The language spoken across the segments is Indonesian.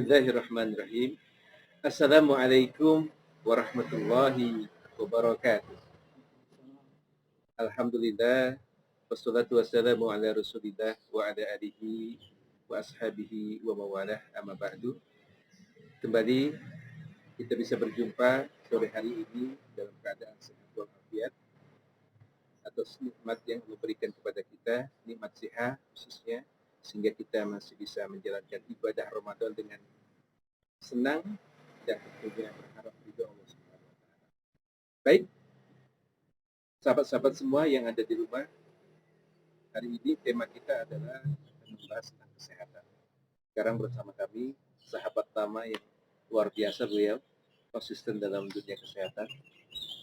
Bismillahirrahmanirrahim. Assalamualaikum warahmatullahi wabarakatuh. Alhamdulillah. Wassalatu wassalamu ala rasulillah wa ala alihi wa ashabihi wa mawalah amma ba'du. Kembali kita bisa berjumpa sore hari ini dalam keadaan sehat walafiat atas nikmat yang Allah berikan kepada kita, nikmat sehat khususnya, sehingga kita masih bisa menjalankan ibadah Ramadan dengan senang dan tentunya berharap ridho Allah Subhanahu wa taala. Baik, sahabat-sahabat semua yang ada di rumah, hari ini tema kita adalah membahas tentang kesehatan. Sekarang bersama kami sahabat lama yang luar biasa, beliau konsisten dalam dunia kesehatan,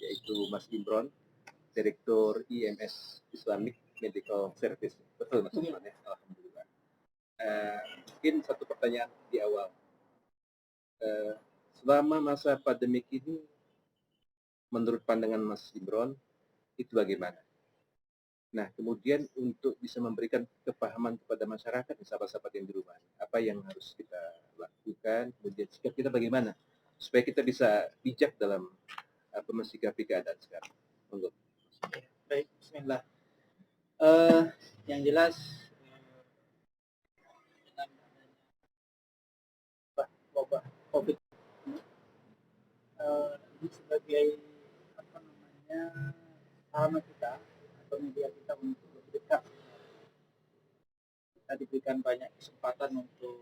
yaitu Mas Imron, Direktur IMS Islamic Medical Service. Betul Mas Imron ya? Alhamdulillah. Mungkin satu pertanyaan di awal. Selama masa pandemik ini, menurut pandangan Mas Imron, itu bagaimana? Nah, kemudian untuk bisa memberikan kepahaman kepada masyarakat, sahabat-sahabat yang di rumah, apa yang harus kita lakukan, kemudian sikap kita bagaimana, supaya kita bisa bijak dalam mensikapi keadaan sekarang. Monggo. Baik, Bismillah. Yang jelas dengan wabah COVID ini sebagai sarana kita atau media kita untuk lebih dekat. Kita diberikan banyak kesempatan untuk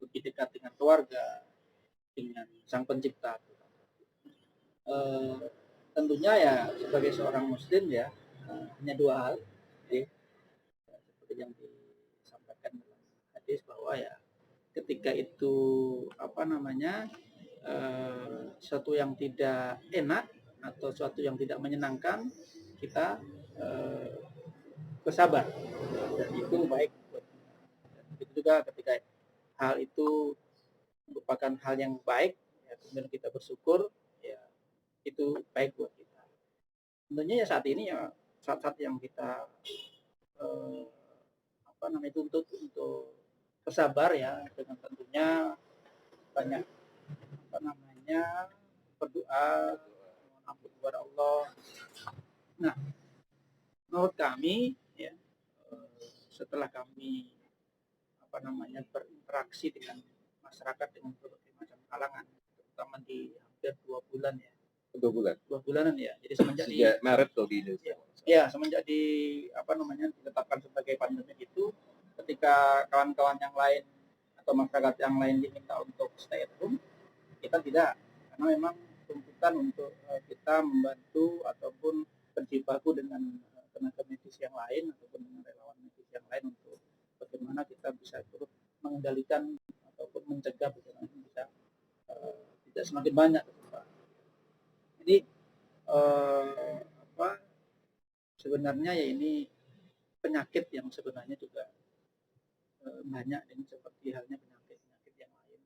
lebih dekat dengan keluarga, dengan Sang Pencipta. Tentunya ya sebagai seorang Muslim ya hanya dua hal, seperti yang disampaikan dalam hadis bahwa ya ketika itu sesuatu yang tidak enak atau sesuatu yang tidak menyenangkan, kita bersabar, dan itu baik. Begitu juga ketika hal itu merupakan hal yang baik, ya, kemudian kita bersyukur, ya itu baik buat kita. Tentunya ya saat ini ya saat-saat yang kita tuntut untuk bersabar ya, dengan tentunya banyak berdoa, mohon ampun kepada Allah. Nah, menurut kami ya, setelah kami berinteraksi dengan masyarakat dengan berbagai macam kalangan, terutama di hampir 2 bulan ya. 2 bulanan ya. Jadi semenjak Maret tuh di Indonesia. Ya, semenjak ditetapkan sebagai pandemi itu, ketika kawan-kawan yang lain atau masyarakat yang lain diminta untuk stay at home, kita tidak, karena memang tuntutan untuk kita membantu ataupun berjibaku dengan tenaga medis yang lain ataupun dengan relawan medis yang lain untuk bagaimana kita bisa turut mengendalikan ataupun mencegah bagaimana bisa tidak semakin banyak. Jadi sebenarnya ya ini penyakit yang sebenarnya juga banyak, ini seperti halnya penyakit yang lain.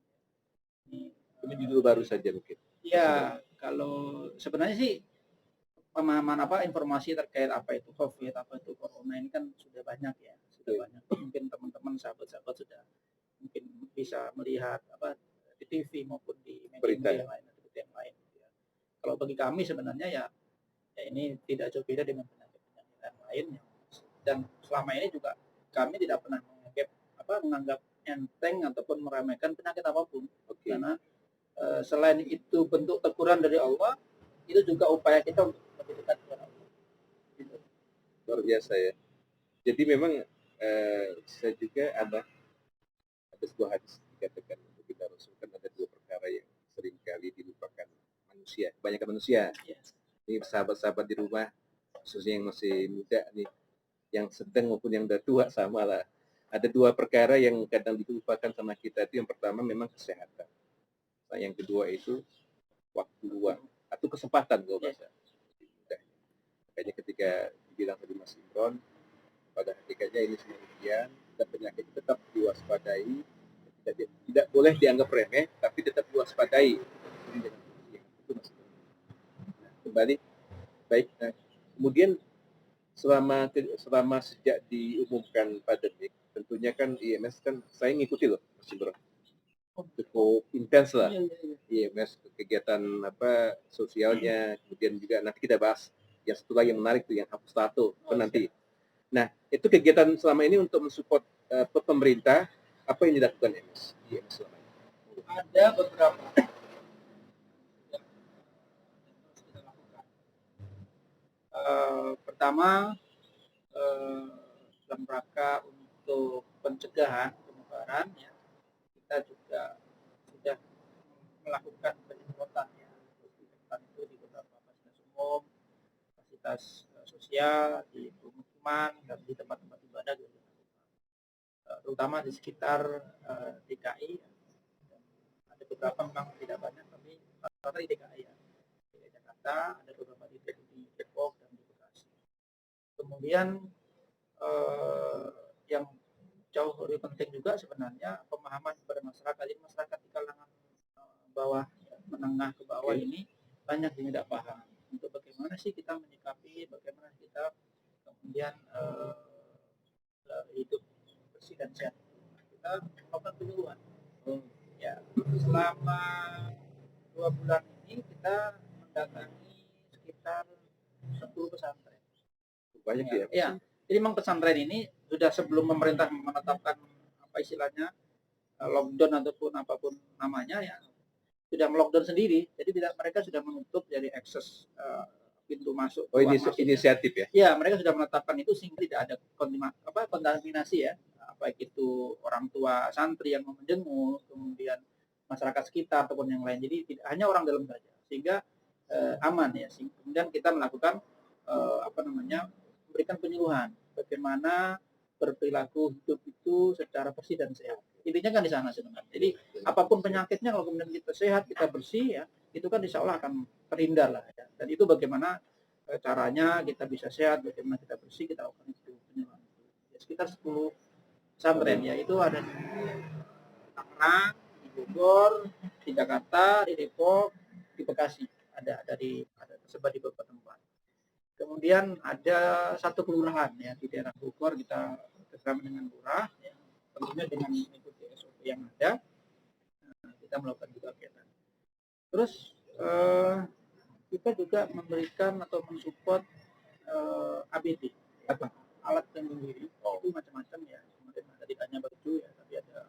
Ini judul baru saja mungkin. Ya, kalau sebenarnya sih pemahaman informasi terkait apa itu COVID, apa itu Corona ini kan sudah banyak ya, banyak. Mungkin teman-teman sahabat-sahabat sudah mungkin bisa melihat di TV maupun di media yang lain. Ya. Kalau bagi kami sebenarnya ya ini tidak jauh beda dengan penyakit-penyakit yang lain, dan selama ini juga kami tidak pernah menganggap enteng ataupun meremehkan penyakit apapun. Karena selain itu bentuk teguran dari Allah, itu juga upaya kita untuk lebih dekat dengan Allah. Gitu. Luar biasa ya. Jadi memang saya juga ada sebuah hadis dikatakan untuk kita Rasulkan, ada dua perkara yang seringkali dilupakan manusia, kebanyakan manusia. Yes. Ini sahabat-sahabat di rumah, khususnya yang masih muda nih, yang sedang maupun yang udah tua sama lah. Ada dua perkara yang kadang dilupakan sama kita. Itu yang pertama memang kesehatan. Nah, yang kedua itu waktu luang atau kesempatan kalau bahasa. Makanya ketika dibilang tadi Mas Imron, pada hakikatnya ini semua ujian dan penyakit tetap diwaspadai, tidak boleh dianggap remeh, tapi tetap diwaspadai. Itu Mas Imron. Nah, kembali baik. Nah, kemudian selama sejak diumumkan pandemik, tentunya kan IMS kan saya ngikuti loh Mas Imron. cukup intens lah. Iya, iya, iya. Iya, Mas, kegiatan apa sosialnya, kemudian juga nanti kita bahas yang satu lagi yang menarik tuh yang hapus tato Oh, nanti. Nah, itu kegiatan selama ini untuk mensupport pemerintah apa yang dilakukan ya, Mas? Iya, Mas, selama ini. ada beberapa yang harus kita lakukan. Pertama, eh, dalam rangka untuk pencegahan penyebaran, ya, kita juga sudah melakukan penyemprotan, ya, disinfektan itu di beberapa fasilitas umum, fasilitas sosial, di pemukiman dan di tempat-tempat ibadah juga, terutama di sekitar DKI. Ada beberapa memang tidak banyak, tapi rata-rata di DKI, ya. Di Jakarta ada beberapa titik di Depok dan di Bekasi. Kemudian yang jauh lebih penting juga sebenarnya pemahaman kepada masyarakat. Jadi masyarakat di kalangan bawah, ya, menengah ke bawah ini banyak yang tidak paham untuk bagaimana sih kita menyikapi, bagaimana kita kemudian hidup bersih dan sehat. Kita melakukan penyuluhan. Ya, selama 2 bulan ini kita mendatangi sekitar 10 pesantren. Banyak ya. Ya, jadi memang pesantren ini sudah sebelum pemerintah menetapkan apa istilahnya lockdown ataupun apapun namanya, ya, sudah melockdown sendiri. Jadi mereka sudah menutup dari akses pintu masuk. Oh, ini inisiatif ya? Ya, mereka sudah menetapkan itu sehingga tidak ada kontaminasi, ya, baik itu orang tua santri yang mau menjenguk, kemudian masyarakat sekitar ataupun yang lain. Jadi tidak hanya orang dalam saja, sehingga aman, ya. Kemudian kita melakukan memberikan penyuluhan bagaimana berperilaku hidup itu secara bersih dan sehat. Intinya kan di sana sebenarnya. Jadi apapun penyakitnya, kalau kemudian kita sehat, kita bersih, ya, itu kan insya Allah akan terhindar lah, ya. Dan itu bagaimana caranya kita bisa sehat, bagaimana kita bersih, kita lakukan itu penyuluhan. Ya, sekitar 10 pesantren, ya, itu ada di Tangerang, di Bogor, di Jakarta, di Depok, di Bekasi. Ada tersebar di beberapa tempat. Kemudian ada satu kelurahan, ya, di daerah Bogor, kita bersama dengan lurah, ya, tentunya dengan mengikuti SOP yang ada, kita melakukan juga kegiatan. Terus kita juga memberikan atau mensupport ABD, apa, alat pelindung diri. Itu macam-macam, ya. Kemudian tadi hanya baju, ya, tapi ada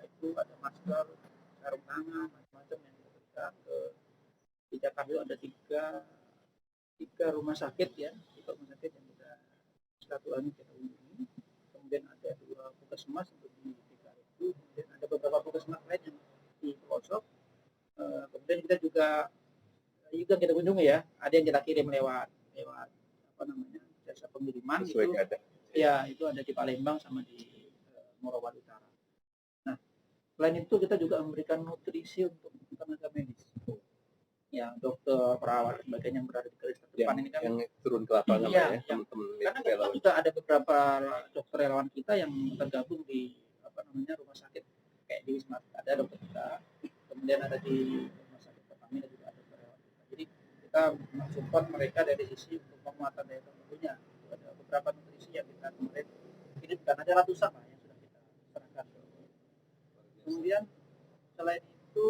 itu ada masker, sarung tangan, macam-macam yang kita berikan di Jakarta. Ada tiga rumah sakit, ya, tiga rumah sakit yang kita silaturahmi, kita kunjungi. Kemudian ada 2 puskesmas untuk di DKI itu, kemudian ada beberapa puskesmas lain yang di pelosok. Kemudian kita juga kita kunjungi, ya, ada yang kita kirim lewat jasa pengiriman itu, ya, itu ada di Palembang sama di Morowali Utara. Nah, selain itu kita juga memberikan nutrisi untuk tenaga medis, ya, dokter, perawat, sebagainya yang berada di garis terdepan ini kan yang turun ke lapangan, ya, ya, teman-teman. Karena kita juga ada beberapa dokter relawan kita yang tergabung di rumah sakit kayak di Wisma, ada dokter kita, kemudian ada di rumah sakit Pertamina juga ada dokter relawan kita. Jadi kita mensupport mereka dari sisi untuk penguatan daya tahan tubuhnya. Ada beberapa nutrisi yang kita kemarin ini bukan ada ratusan lah yang sudah kita serahkan. Kemudian selain itu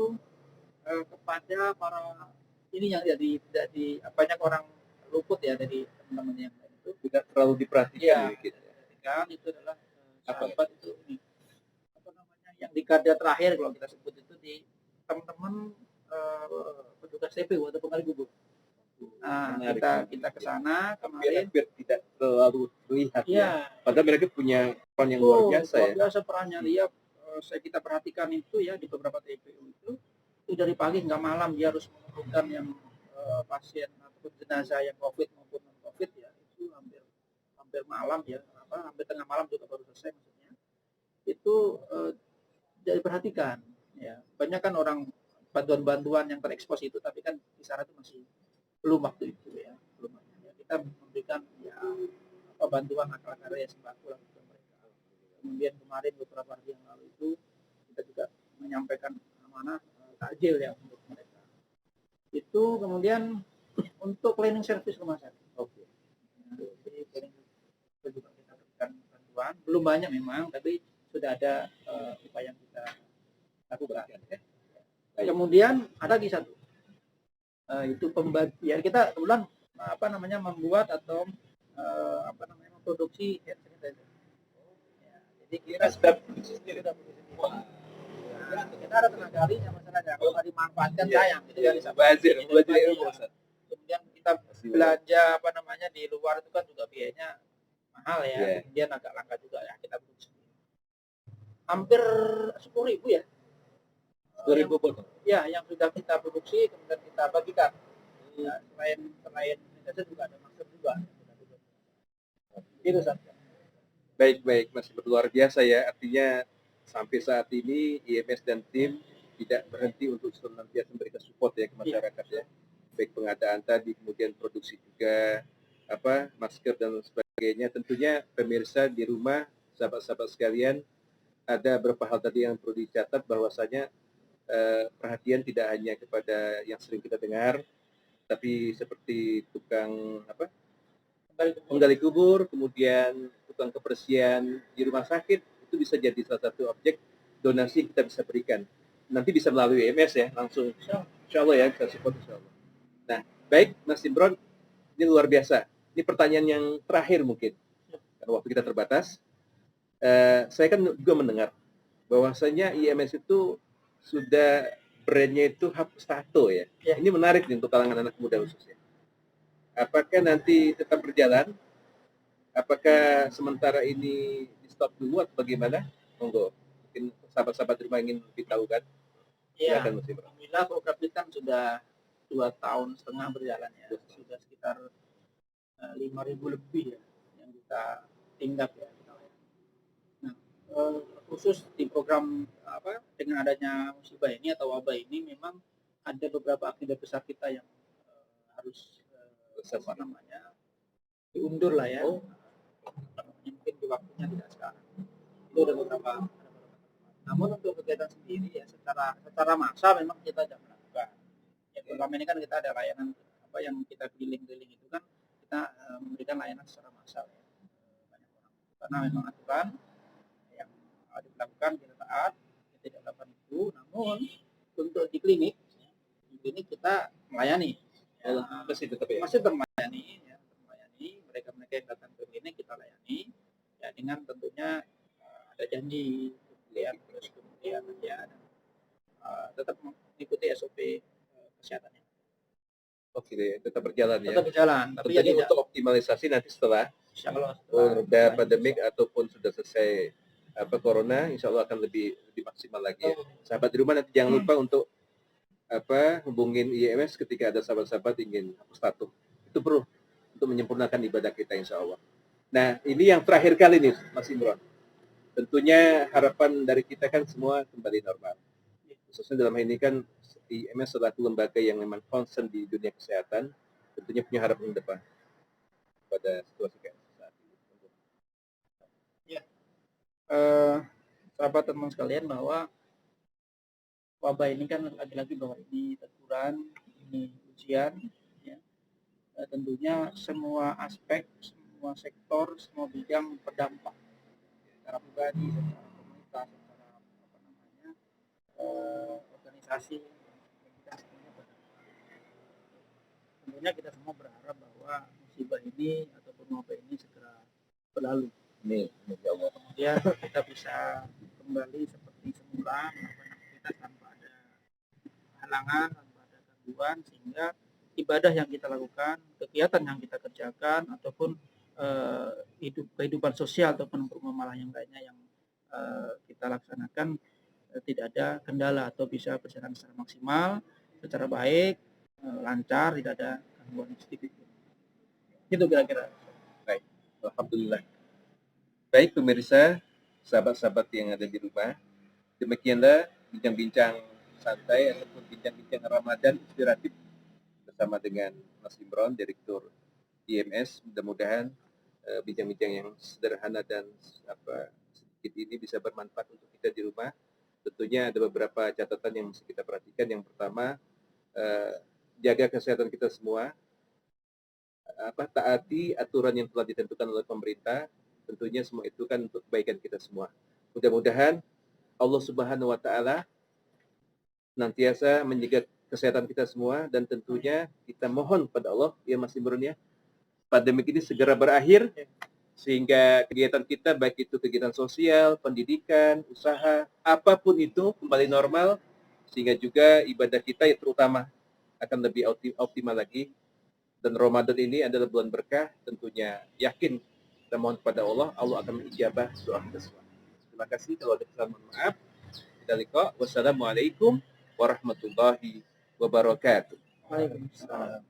kepada para ini yang jadi banyak orang luput, ya, dari teman-teman yang lain itu tidak terlalu diperhatikan, ya, itu adalah sahabat itu yang di garda terakhir kalau kita sebut itu di teman-teman petugas TPU atau penggali kubur. Nah, kita ke sana kemarin tidak terlalu terlihat, ya. Padahal mereka punya peran yang luar biasa, luar biasa perannya dia. Kita perhatikan itu, ya, di beberapa TPU itu dari pagi hingga malam dia harus menurunkan yang pasien ataupun jenazah yang COVID maupun non COVID, ya, itu hampir malam, ya, hampir tengah malam juga baru selesai, maksudnya itu jadi perhatikan, ya. Banyak kan orang bantuan-bantuan yang terekspos itu, tapi kan di sana itu masih belum waktu itu, ya, belum. Ya, kita memberikan, ya, bantuan akal-akalan sembako lah untuk mereka. Kemudian kemarin beberapa hari yang lalu itu kita juga menyampaikan amanah takjil, ya, untuk mereka. Itu kemudian untuk cleaning service rumah sakit. Oke. Jadi cleaning juga kita berikan bantuan, belum banyak memang, tapi sudah ada upaya yang kita lakukan. Baik. Kemudian ada lagi satu, itu pembagian kita kebetulan membuat atau memproduksi hand sanitizer. Ya, jadi kita sudah produksi sendiri. Kita ada tenaga ahlinya masalahnya, kalau nggak dimanfaatkan sayang. Jadi dari Bazir, kemudian kita belanja di luar itu kan juga biayanya mahal ya, kemudian agak langka juga ya, kita produksi hampir 10.000 ya. 10.000 potong. Ya, yang sudah kita produksi kemudian kita bagikan. Ya, selain sanitizer juga ada masker juga. Itu saja. Baik, masih luar biasa ya. Artinya sampai saat ini IMS dan tim tidak berhenti untuk senantiasa memberikan support ya ke masyarakat ya. Baik pengadaan tadi, kemudian produksi juga masker dan sebagainya. Tentunya pemirsa di rumah, sahabat-sahabat sekalian, ada beberapa hal tadi yang perlu dicatat bahwasanya perhatian tidak hanya kepada yang sering kita dengar, tapi seperti tukang penggali kubur, kemudian tukang kebersihan di rumah sakit, itu bisa jadi salah satu objek donasi yang kita bisa berikan. Nanti bisa melalui EMS ya, langsung insya Allah ya, kita support insya Allah. Nah, baik Mas Imron, ini luar biasa. Ini pertanyaan yang terakhir mungkin, karena waktu kita terbatas. Saya kan juga mendengar bahwasanya IMS itu sudah brandnya itu hapus tato ya. Ini menarik nih untuk kalangan anak muda khususnya. Apakah nanti tetap berjalan? Apakah sementara ini di stop dulu atau bagaimana? Monggo, mungkin sahabat-sahabat di rumah ingin lebih tahu kan? Iya, alhamdulillah program ini kan sudah 2,5 tahun berjalan ya. Sudah sekitar 5.000 lebih ya yang kita tindak ya. Nah, khusus di program dengan adanya musibah ini atau wabah ini memang ada beberapa agenda besar kita yang harus diundur lah ya. Mungkin di waktunya tidak sekarang. Itu ada beberapa. Namun untuk kegiatan sendiri ya secara massa memang kita tidak melakukan. Ya, selama ini kan kita ada layanan yang kita keliling-keliling itu kan kita memberikan layanan secara massal ya. Banyak orang. Karena memang aturan yang dilakukan kita taat, kita tidak lakukan itu. Namun untuk di klinik kita melayani. Ya, masih terlayani ya, mereka yang datang ke klinik kita layani ya, dengan tentunya ada janji kemudian ya tetap mengikuti SOP kesehatannya. Oke, tetap berjalan ya. Tetap berjalan, tapi ya untuk optimalisasi nanti setelah udah pandemik ataupun sudah selesai corona, insya Allah akan lebih maksimal lagi ya. Sahabat di rumah nanti jangan lupa untuk hubungin IMS ketika ada sahabat-sahabat ingin hapus tato. Itu perlu untuk menyempurnakan ibadah kita insya Allah. Nah, ini yang terakhir kali nih Mas Imron. Tentunya harapan dari kita kan semua kembali normal. Khususnya dalam hal ini kan IMS selaku lembaga yang memang concern di dunia kesehatan, tentunya punya harapan ke depan pada situasi kayak saat ini. Ya, sahabat teman sekalian, bahwa wabah ini kan lagi-lagi bahwa ini teguran, ini ujian, ya. Tentunya semua aspek, semua sektor, semua bidang berdampak, secara pribadi, secara komunitas, secara organisasi. Tentunya kita semua berharap bahwa musibah ini ataupun wabah ini segera berlalu. Kemudian kita bisa kembali seperti semula melakukan aktivitas tanpa ada halangan, tanpa ada gangguan, sehingga ibadah yang kita lakukan, kegiatan yang kita kerjakan, ataupun kehidupan sosial ataupun muamalah yang lainnya yang kita laksanakan tidak ada kendala atau bisa berjalan secara maksimal, secara baik, lancar, tidak ada gangguan sedikit. Itu kira-kira. Baik, alhamdulillah. Baik pemirsa, sahabat-sahabat yang ada di rumah, demikianlah bincang-bincang santai ataupun bincang-bincang Ramadan inspiratif bersama dengan Mas Imron, Direktur IMS. Mudah-mudahan bincang-bincang yang sederhana dan sedikit ini bisa bermanfaat untuk kita di rumah. Tentunya ada beberapa catatan yang mesti kita perhatikan. Yang pertama, jaga kesehatan kita semua, taati aturan yang telah ditentukan oleh pemerintah. Tentunya semua itu kan untuk kebaikan kita semua. Mudah-mudahan Allah Subhanahu wa taala senantiasa menjaga kesehatan kita semua, dan tentunya kita mohon pada Allah yang Masih Mulia pandemi ini segera berakhir, sehingga kegiatan kita baik itu kegiatan sosial, pendidikan, usaha, apapun itu kembali normal, sehingga juga ibadah kita yang terutama akan lebih optimal lagi. Dan Ramadan ini adalah bulan berkah, tentunya yakin kita mohon kepada Allah, Allah akan mengijabah doa kita semua. Terima kasih, kalau ada kesalahan mohon maaf. Kita liqa. Wassalamualaikum warahmatullahi wabarakatuh. Waalaikumsalam.